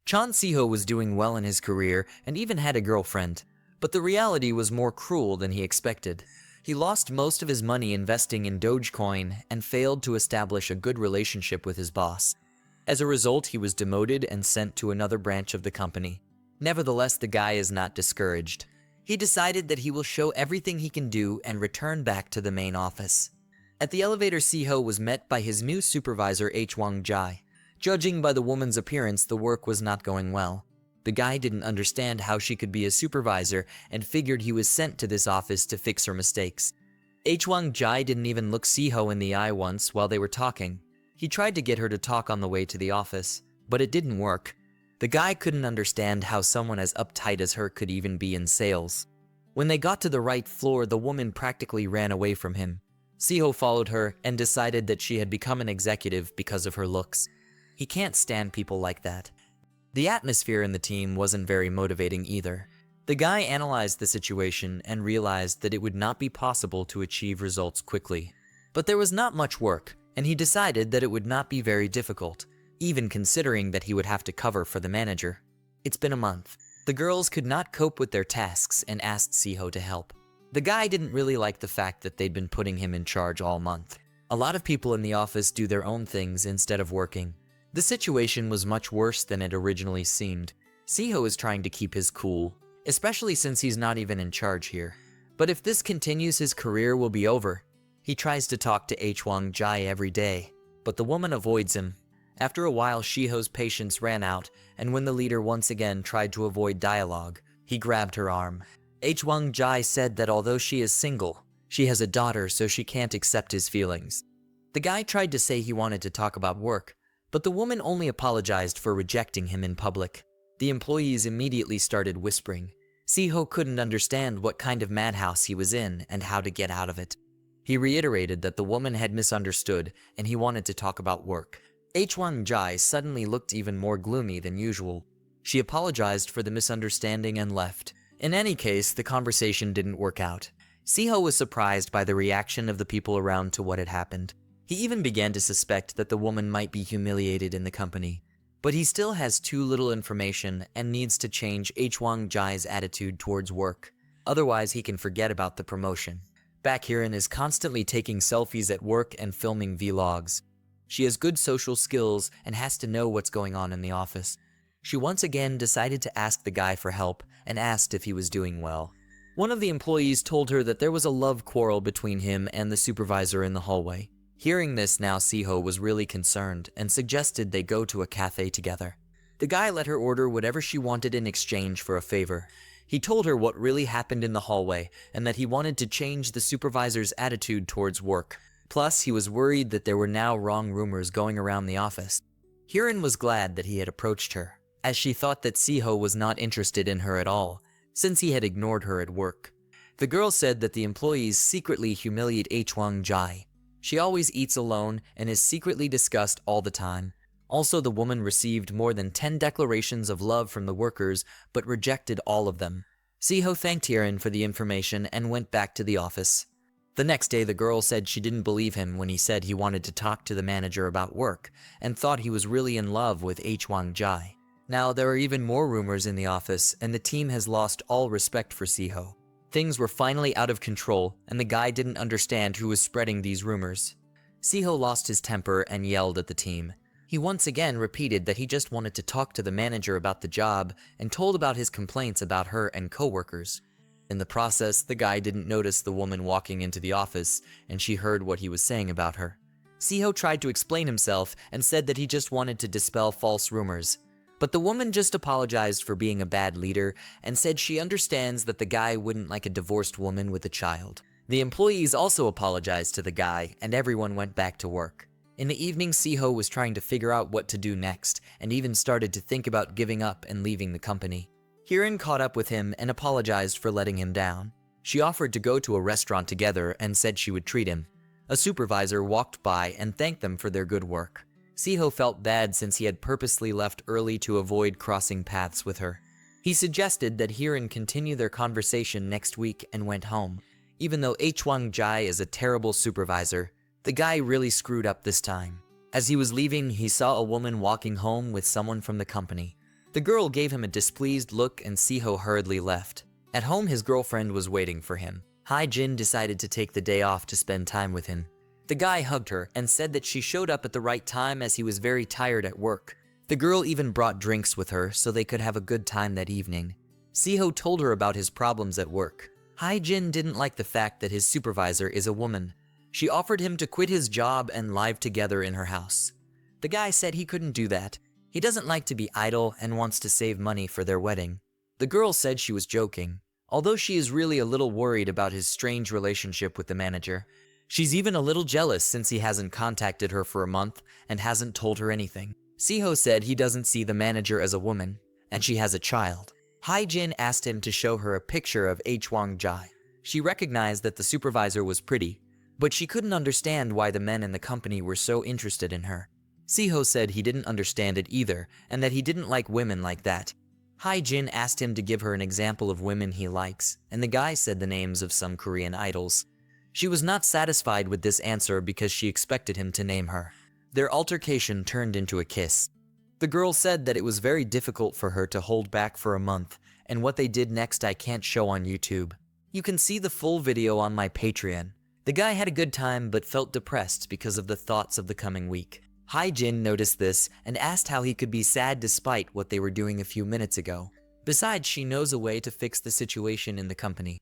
Chan Siho was doing well in his career and even had a girlfriend, but the reality was more cruel than he expected. He lost most of his money investing in Dogecoin and failed to establish a good relationship with his boss. As a result, he was demoted and sent to another branch of the company. Nevertheless, the guy is not discouraged. He decided that he will show everything he can do and return back to the main office. At the elevator, Siho was met by his new supervisor, Hwang Jai. Judging by the woman's appearance, the work was not going well. The guy didn't understand how she could be a supervisor and figured he was sent to this office to fix her mistakes. Hwang Jai didn't even look Siho in the eye once while they were talking. He tried to get her to talk on the way to the office, but it didn't work. The guy couldn't understand how someone as uptight as her could even be in sales. When they got to the right floor, the woman practically ran away from him. Siho followed her and decided that she had become an executive because of her looks. He can't stand people like that. The atmosphere in the team wasn't very motivating either. The guy analyzed the situation and realized that it would not be possible to achieve results quickly. But there was not much work, and he decided that it would not be very difficult, even considering that he would have to cover for the manager. It's been a month. The girls could not cope with their tasks and asked Siho to help. The guy didn't really like the fact that they'd been putting him in charge all month. A lot of people in the office do their own things instead of working. The situation was much worse than it originally seemed. Siho is trying to keep his cool, especially since he's not even in charge here. But if this continues, his career will be over. He tries to talk to Hwang Jai every day, but the woman avoids him. After a while, Siho's patience ran out, and when the leader once again tried to avoid dialogue, he grabbed her arm. Hwang Jai said that although she is single, she has a daughter, so she can't accept his feelings. The guy tried to say he wanted to talk about work, but the woman only apologized for rejecting him in public. The employees immediately started whispering. Siho couldn't understand what kind of madhouse he was in and how to get out of it. He reiterated that the woman had misunderstood and he wanted to talk about work. Hwang Jai suddenly looked even more gloomy than usual. She apologized for the misunderstanding and left. In any case, the conversation didn't work out. Siho was surprised by the reaction of the people around to what had happened. He even began to suspect that the woman might be humiliated in the company. But he still has too little information and needs to change Hwang Jai's attitude towards work. Otherwise, he can forget about the promotion. Bakhiran is constantly taking selfies at work and filming vlogs. She has good social skills and has to know what's going on in the office. She once again decided to ask the guy for help and asked if he was doing well. One of the employees told her that there was a love quarrel between him and the supervisor in the hallway. Hearing this now, Siho was really concerned and suggested they go to a cafe together. The guy let her order whatever she wanted in exchange for a favor. He told her what really happened in the hallway and that he wanted to change the supervisor's attitude towards work. Plus, he was worried that there were now wrong rumors going around the office. Hiran was glad that he had approached her, as she thought that Siho was not interested in her at all, since he had ignored her at work. The girl said that the employees secretly humiliate Hwang Jai. She always eats alone and is secretly discussed all the time. Also, the woman received more than 10 declarations of love from the workers, but rejected all of them. Siho thanked Hiran for the information and went back to the office. The next day, the girl said she didn't believe him when he said he wanted to talk to the manager about work, and thought he was really in love with Hwang Jai. Now, there are even more rumors in the office, and the team has lost all respect for Siho. Things were finally out of control, and the guy didn't understand who was spreading these rumors. Siho lost his temper and yelled at the team. He once again repeated that he just wanted to talk to the manager about the job and told about his complaints about her and coworkers. In the process, the guy didn't notice the woman walking into the office, and she heard what he was saying about her. Siho tried to explain himself and said that he just wanted to dispel false rumors. But the woman just apologized for being a bad leader and said she understands that the guy wouldn't like a divorced woman with a child. The employees also apologized to the guy, and everyone went back to work. In the evening, Siho was trying to figure out what to do next, and even started to think about giving up and leaving the company. Hiran caught up with him and apologized for letting him down. She offered to go to a restaurant together and said she would treat him. A supervisor walked by and thanked them for their good work. Siho felt bad since he had purposely left early to avoid crossing paths with her. He suggested that Hiran continue their conversation next week and went home. Even though Hwang Jai is a terrible supervisor, the guy really screwed up this time. As he was leaving, he saw a woman walking home with someone from the company. The The girl gave him a displeased look and Siho hurriedly left. At home, his girlfriend was waiting for him. Jin decided to take the day off to spend time with him. The guy hugged her and said that she showed up at the right time as he was very tired at work. The girl even brought drinks with her so they could have a good time that evening. Siho told her about his problems at work. Jin didn't like the fact that his supervisor is a woman. She offered him to quit his job and live together in her house. The guy said he couldn't do that. He doesn't like to be idle and wants to save money for their wedding. The girl said she was joking, although she is really a little worried about his strange relationship with the manager. She's even a little jealous since he hasn't contacted her for a month and hasn't told her anything. Siho said he doesn't see the manager as a woman, and she has a child. Jin asked him to show her a picture of Hwang Jai. She recognized that the supervisor was pretty, but she couldn't understand why the men in the company were so interested in her. Siho said he didn't understand it either, and that he didn't like women like that. Jin asked him to give her an example of women he likes, and the guy said the names of some Korean idols. She was not satisfied with this answer because she expected him to name her. Their altercation turned into a kiss. The girl said that it was very difficult for her to hold back for a month, and what they did next I can't show on YouTube. You can see the full video on my Patreon. The guy had a good time but felt depressed because of the thoughts of the coming week. Jin noticed this and asked how he could be sad despite what they were doing a few minutes ago. Besides, she knows a way to fix the situation in the company.